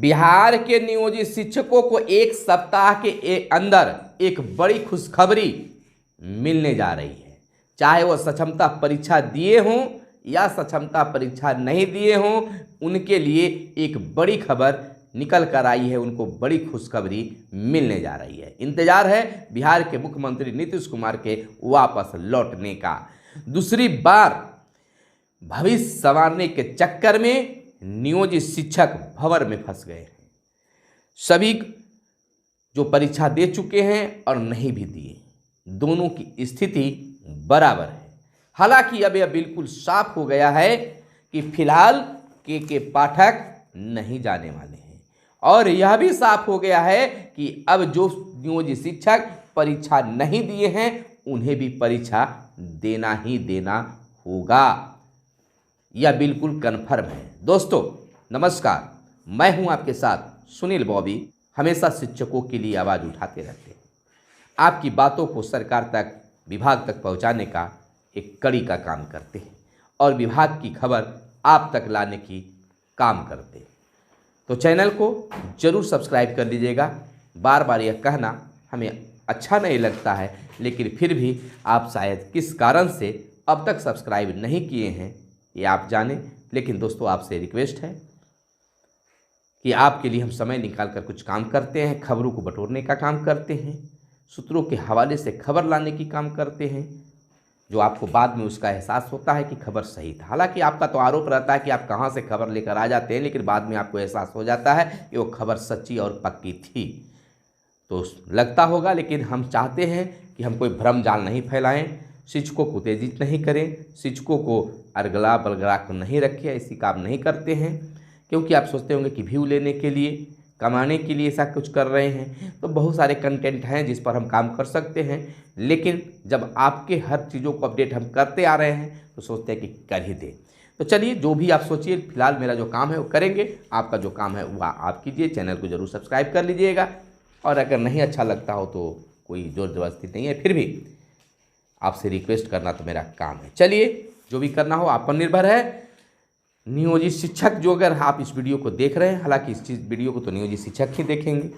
बिहार के नियोजित शिक्षकों को एक सप्ताह के अंदर एक बड़ी खुशखबरी मिलने जा रही है। चाहे वो सक्षमता परीक्षा दिए हों या सक्षमता परीक्षा नहीं दिए हों, उनके लिए एक बड़ी खबर निकल कर आई है, उनको बड़ी खुशखबरी मिलने जा रही है। इंतजार है बिहार के मुख्यमंत्री नीतीश कुमार के वापस लौटने का। दूसरी बार भविष्य संवारने के चक्कर में नियोजित शिक्षक भंवर में फंस गए हैं। सभी जो परीक्षा दे चुके हैं और नहीं भी दिए, दोनों की स्थिति बराबर है। हालांकि अब यह बिल्कुल साफ हो गया है कि फिलहाल के पाठक नहीं जाने वाले हैं, और यह भी साफ हो गया है कि अब जो नियोजित शिक्षक परीक्षा नहीं दिए हैं उन्हें भी परीक्षा देना ही देना होगा। यह बिल्कुल कन्फर्म है। दोस्तों नमस्कार, मैं हूं आपके साथ सुनील बॉबी। हमेशा शिक्षकों के लिए आवाज़ उठाते रहते हैं, आपकी बातों को सरकार तक, विभाग तक पहुंचाने का एक कड़ी का काम करते हैं और विभाग की खबर आप तक लाने की काम करते हैं। तो चैनल को जरूर सब्सक्राइब कर लीजिएगा। बार बार यह कहना हमें अच्छा नहीं लगता है, लेकिन फिर भी आप शायद किस कारण से अब तक सब्सक्राइब नहीं किए हैं ये आप जानें। लेकिन दोस्तों आपसे रिक्वेस्ट है कि आपके लिए हम समय निकाल कर कुछ काम करते हैं, खबरों को बटोरने का काम करते हैं, सूत्रों के हवाले से खबर लाने की काम करते हैं, जो आपको बाद में उसका एहसास होता है कि खबर सही था। हालांकि आपका तो आरोप रहता है कि आप कहां से खबर लेकर आ जाते हैं, लेकिन बाद में आपको एहसास हो जाता है कि वो खबर सच्ची और पक्की थी। तो लगता होगा, लेकिन हम चाहते हैं कि हम कोई भ्रम जाल नहीं फैलाएं, शिक्षकों को उत्तेजित नहीं करें, शिक्षकों को अरगला बलगला कर नहीं रखें। ऐसी काम नहीं करते हैं, क्योंकि आप सोचते होंगे कि व्यू लेने के लिए, कमाने के लिए ऐसा कुछ कर रहे हैं। तो बहुत सारे कंटेंट हैं जिस पर हम काम कर सकते हैं, लेकिन जब आपके हर चीज़ों को अपडेट हम करते आ रहे हैं तो सोचते हैं कि कर ही दें। तो चलिए, जो भी आप सोचिए, फिलहाल मेरा जो काम है वो करेंगे, आपका जो काम है वह आप कीजिए। चैनल को जरूर सब्सक्राइब कर लीजिएगा, और अगर नहीं अच्छा लगता हो तो कोई ज़ोर ज़बरदस्ती नहीं है, फिर भी आपसे रिक्वेस्ट करना तो मेरा काम है। चलिए, जो भी करना हो आप पर निर्भर है। नियोजित शिक्षक जो, अगर आप इस वीडियो को देख रहे हैं, हालांकि इस चीज़ वीडियो को तो नियोजित शिक्षक ही देखेंगे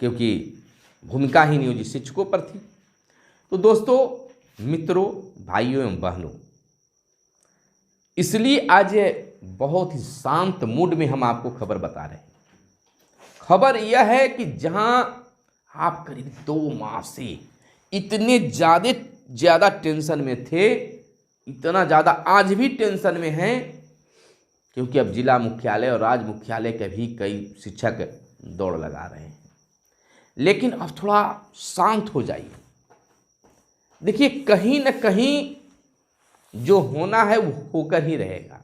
क्योंकि भूमिका ही नियोजित शिक्षकों पर थी। तो दोस्तों, मित्रों, भाइयों एवं बहनों, इसलिए आज बहुत ही शांत मूड में हम आपको खबर बता रहे हैं। खबर यह है कि जहां आप करीब 2 माह से इतने ज़्यादा टेंशन में थे, इतना ज़्यादा आज भी टेंशन में हैं, क्योंकि अब जिला मुख्यालय और राज्य मुख्यालय के भी कई शिक्षक दौड़ लगा रहे हैं। लेकिन अब थोड़ा शांत हो जाइए। देखिए, कहीं न कहीं जो होना है वो होकर ही रहेगा।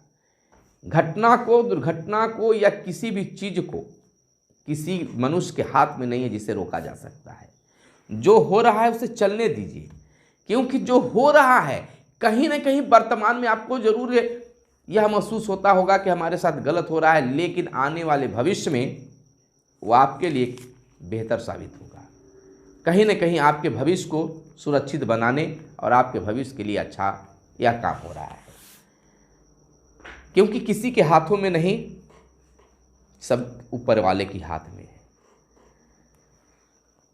घटना को, दुर्घटना को या किसी भी चीज़ को किसी मनुष्य के हाथ में नहीं है जिसे रोका जा सकता है। जो हो रहा है उसे चलने दीजिए, क्योंकि जो हो रहा है कहीं ना कहीं वर्तमान में आपको जरूर यह महसूस होता होगा कि हमारे साथ गलत हो रहा है, लेकिन आने वाले भविष्य में वो आपके लिए बेहतर साबित होगा। कहीं ना कहीं आपके भविष्य को सुरक्षित बनाने और आपके भविष्य के लिए अच्छा यह काम हो रहा है, क्योंकि किसी के हाथों में नहीं, सब ऊपर वाले के हाथ में है।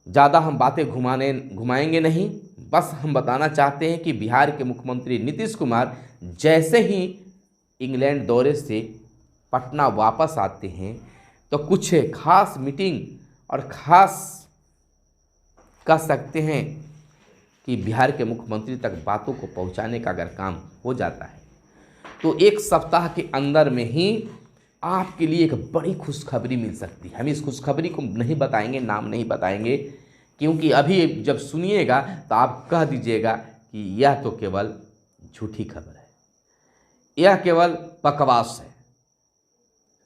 ज़्यादा हम बातें घुमाएंगे नहीं, बस हम बताना चाहते हैं कि बिहार के मुख्यमंत्री नीतीश कुमार जैसे ही इंग्लैंड दौरे से पटना वापस आते हैं तो कुछ खास मीटिंग और खास कह सकते हैं कि बिहार के मुख्यमंत्री तक बातों को पहुंचाने का अगर काम हो जाता है तो 1 सप्ताह के अंदर में ही आपके लिए एक बड़ी खुशखबरी मिल सकती है। हम इस खुशखबरी को नहीं बताएंगे, नाम नहीं बताएंगे, क्योंकि अभी जब सुनिएगा तो आप कह दीजिएगा कि यह तो केवल झूठी खबर है, यह केवल बकवास है।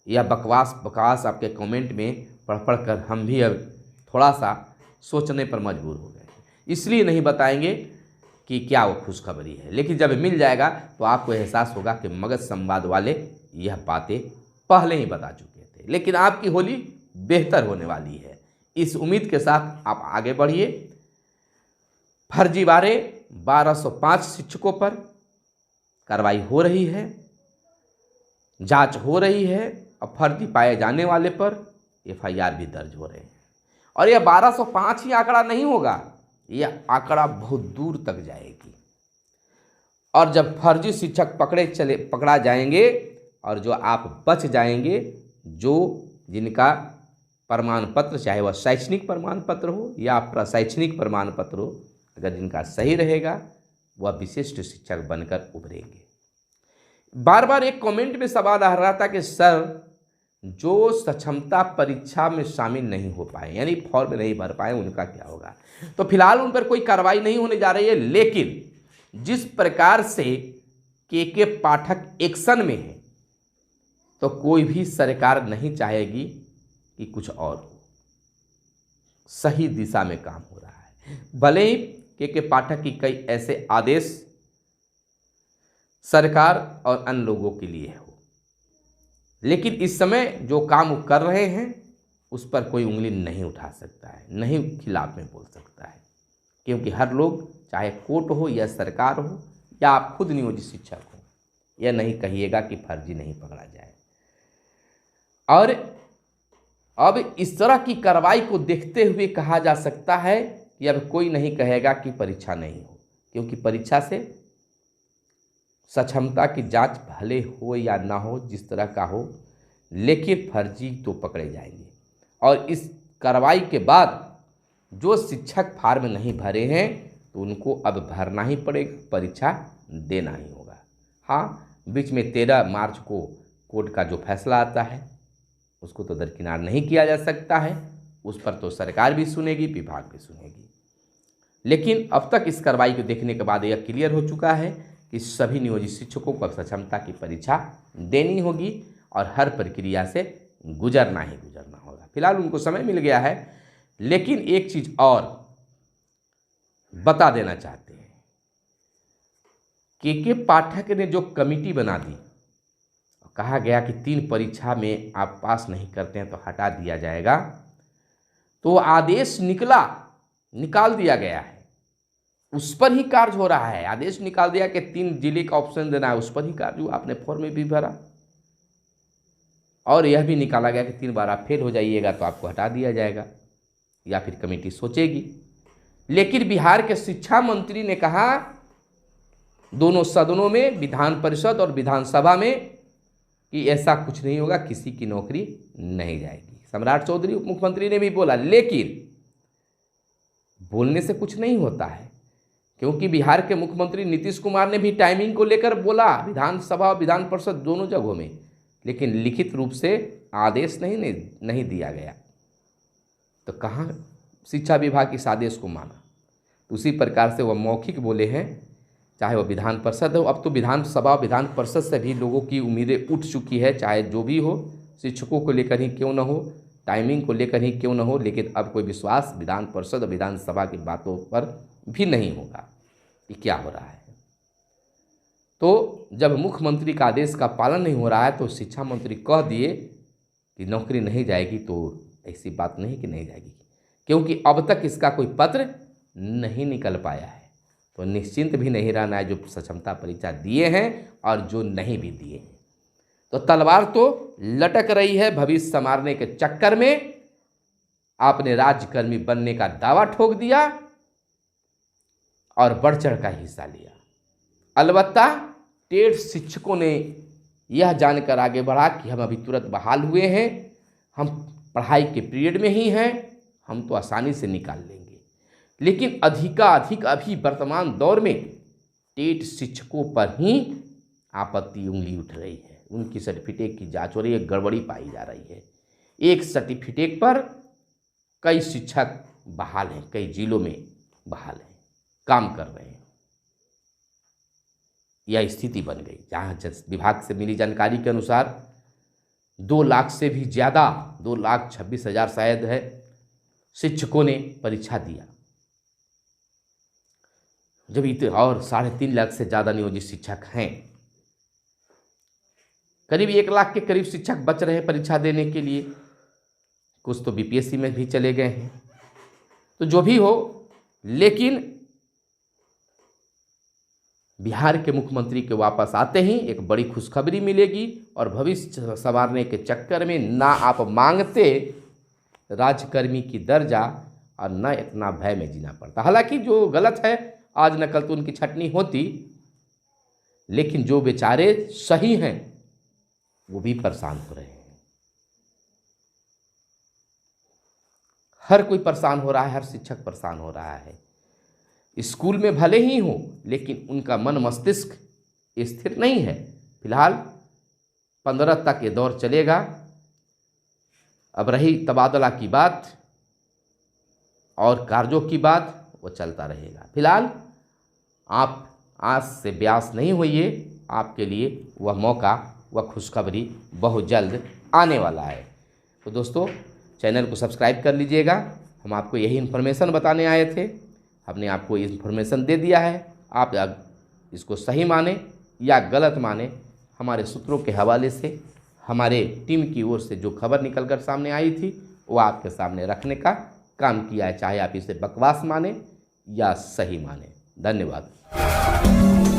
यह बकवास आपके कमेंट में पढ़ कर हम भी अब थोड़ा सा सोचने पर मजबूर हो गए। इसलिए नहीं बताएंगे कि क्या वो खुशखबरी है, लेकिन जब मिल जाएगा तो आपको एहसास होगा कि मगध संवाद वाले यह बातें पहले ही बता चुके थे। लेकिन आपकी होली बेहतर होने वाली है, इस उम्मीद के साथ आप आगे बढ़िए। फर्जीवाड़े 1205 शिक्षकों पर कार्रवाई हो रही है, जांच हो रही है, और फर्जी पाए जाने वाले पर FIR भी दर्ज हो रहे हैं। और यह 1205 ही आंकड़ा नहीं होगा, यह आंकड़ा बहुत दूर तक जाएगी। और जब फर्जी शिक्षक पकड़ा जाएंगे और जो आप बच जाएंगे, जिनका प्रमाण पत्र, चाहे वह शैक्षणिक प्रमाण पत्र हो या प्रशैक्षणिक प्रमाण पत्र हो, अगर जिनका सही रहेगा वह विशिष्ट शिक्षक बनकर उभरेंगे। बार बार एक कमेंट में सवाल आ रहा था कि सर, जो सक्षमता परीक्षा में शामिल नहीं हो पाए, यानी फॉर्म नहीं भर पाए, उनका क्या होगा? तो फिलहाल उन पर कोई कार्रवाई नहीं होने जा रही है, लेकिन जिस प्रकार से के पाठक एक्शन में है, तो कोई भी सरकार नहीं चाहेगी कि कुछ और हो। सही दिशा में काम हो रहा है। भले ही के पाठक की कई ऐसे आदेश सरकार और अन्य लोगों के लिए हो, लेकिन इस समय जो काम वो कर रहे हैं उस पर कोई उंगली नहीं उठा सकता है, नहीं खिलाफ में बोल सकता है, क्योंकि हर लोग, चाहे कोर्ट हो या सरकार हो या आप खुद नियोजित शिक्षक हो, यह नहीं कहिएगा कि फर्जी नहीं पकड़ा जाए। और अब इस तरह की कार्रवाई को देखते हुए कहा जा सकता है कि अब कोई नहीं कहेगा कि परीक्षा नहीं हो, क्योंकि परीक्षा से सक्षमता की जांच भले हो या ना हो, जिस तरह का हो, लेकिन फर्जी तो पकड़े जाएंगे। और इस कार्रवाई के बाद जो शिक्षक फार्म नहीं भरे हैं तो उनको अब भरना ही पड़ेगा, परीक्षा देना ही होगा। हाँ, बीच में 13 मार्च को कोर्ट का जो फैसला आता है उसको तो दरकिनार नहीं किया जा सकता है, उस पर तो सरकार भी सुनेगी, विभाग भी सुनेगी। लेकिन अब तक इस कार्रवाई को देखने के बाद यह क्लियर हो चुका है कि सभी नियोजित शिक्षकों को सक्षमता की परीक्षा देनी होगी और हर प्रक्रिया से गुजरना ही गुजरना होगा। फिलहाल उनको समय मिल गया है, लेकिन एक चीज और बता देना चाहते हैं, के पाठक ने जो कमेटी बना दी, कहा गया कि 3 परीक्षा में आप पास नहीं करते हैं तो हटा दिया जाएगा, तो आदेश निकाल दिया गया है, उस पर ही कार्य हो रहा है। आदेश निकाल दिया कि 3 जिले का ऑप्शन देना है, उस पर ही कार्य हुआ। आपने फॉर्म में भी भरा और यह भी निकाला गया कि 3 बार आप फेल हो जाइएगा तो आपको हटा दिया जाएगा, या फिर कमेटी सोचेगी। लेकिन बिहार के शिक्षा मंत्री ने कहा दोनों सदनों में, विधान परिषद और विधानसभा में, कि ऐसा कुछ नहीं होगा, किसी की नौकरी नहीं जाएगी। सम्राट चौधरी उप मुख्यमंत्री ने भी बोला, लेकिन बोलने से कुछ नहीं होता है, क्योंकि बिहार के मुख्यमंत्री नीतीश कुमार ने भी टाइमिंग को लेकर बोला, विधानसभा और विधान परिषद दोनों जगहों में, लेकिन लिखित रूप से आदेश नहीं दिया गया। तो कहाँ शिक्षा विभाग इस आदेश को माना? उसी प्रकार से वह मौखिक बोले हैं, चाहे वह विधान परिषद हो। अब तो विधानसभा विधान परिषद से भी लोगों की उम्मीदें उठ चुकी है, चाहे जो भी हो, शिक्षकों को लेकर ही क्यों न हो, टाइमिंग को लेकर ही क्यों न हो, लेकिन अब कोई विश्वास विधान परिषद और विधानसभा की बातों पर भी नहीं होगा कि क्या हो रहा है। तो जब मुख्यमंत्री का आदेश का पालन नहीं हो रहा है तो शिक्षा मंत्री कह दिए कि नौकरी नहीं जाएगी, तो ऐसी बात नहीं कि नहीं जाएगी, क्योंकि अब तक इसका कोई पत्र नहीं निकल पाया है। तो निश्चिंत भी नहीं रहना है जो सक्षमता परीक्षा दिए हैं और जो नहीं भी दिए हैं। तो तलवार तो लटक रही है भविष्य संवारने के चक्कर में। आपने राज्यकर्मी बनने का दावा ठोक दिया और बढ़ चढ़ का हिस्सा लिया। अलबत्ता टेट शिक्षकों ने यह जानकर आगे बढ़ा कि हम अभी तुरंत बहाल हुए हैं, हम पढ़ाई के पीरियड में ही हैं, हम तो आसानी से निकाल लेंगे। लेकिन अधिकाधिक अभी वर्तमान दौर में टेट शिक्षकों पर ही आपत्ति उंगली उठ रही है। उनकी सर्टिफिकेट की जांच हो रही है, गड़बड़ी पाई जा रही है। एक सर्टिफिकेट पर कई शिक्षक बहाल हैं, कई जिलों में बहाल हैं, काम कर रहे हैं। यह स्थिति बन गई, जहाँ विभाग से मिली जानकारी के अनुसार 2 लाख से भी ज़्यादा, 2,26,000 शायद है, शिक्षकों ने परीक्षा दिया, जब और 3.5 लाख से ज़्यादा नियोजित शिक्षक हैं। करीब 1 लाख के करीब शिक्षक बच रहे हैं परीक्षा देने के लिए, कुछ तो बीपीएससी में भी चले गए हैं। तो जो भी हो, लेकिन बिहार के मुख्यमंत्री के वापस आते ही एक बड़ी खुशखबरी मिलेगी और भविष्य संवारने के चक्कर में ना आप मांगते राजकर्मी की दर्जा और न इतना भय में जीना पड़ता। हालांकि जो गलत है आज न कल तो उनकी छटनी होती, लेकिन जो बेचारे सही हैं वो भी परेशान हो रहे हैं। हर कोई परेशान हो रहा है, हर शिक्षक परेशान हो रहा है। स्कूल में भले ही हो लेकिन उनका मन मस्तिष्क स्थिर नहीं है। फिलहाल 15 तक ये दौर चलेगा। अब रही तबादला की बात और कार्यों की बात, वो चलता रहेगा। फिलहाल आप आज से ब्यास नहीं होइए, आपके लिए वह मौका, वह खुशखबरी बहुत जल्द आने वाला है। तो दोस्तों चैनल को सब्सक्राइब कर लीजिएगा। हम आपको यही इन्फॉर्मेशन बताने आए थे, हमने आपको ये इन्फॉर्मेशन दे दिया है। आप इसको सही माने या गलत माने, हमारे सूत्रों के हवाले से हमारे टीम की ओर से जो खबर निकल कर सामने आई थी वो आपके सामने रखने का काम किया है, चाहे आप इसे बकवास माने या सही माने। धन्यवाद।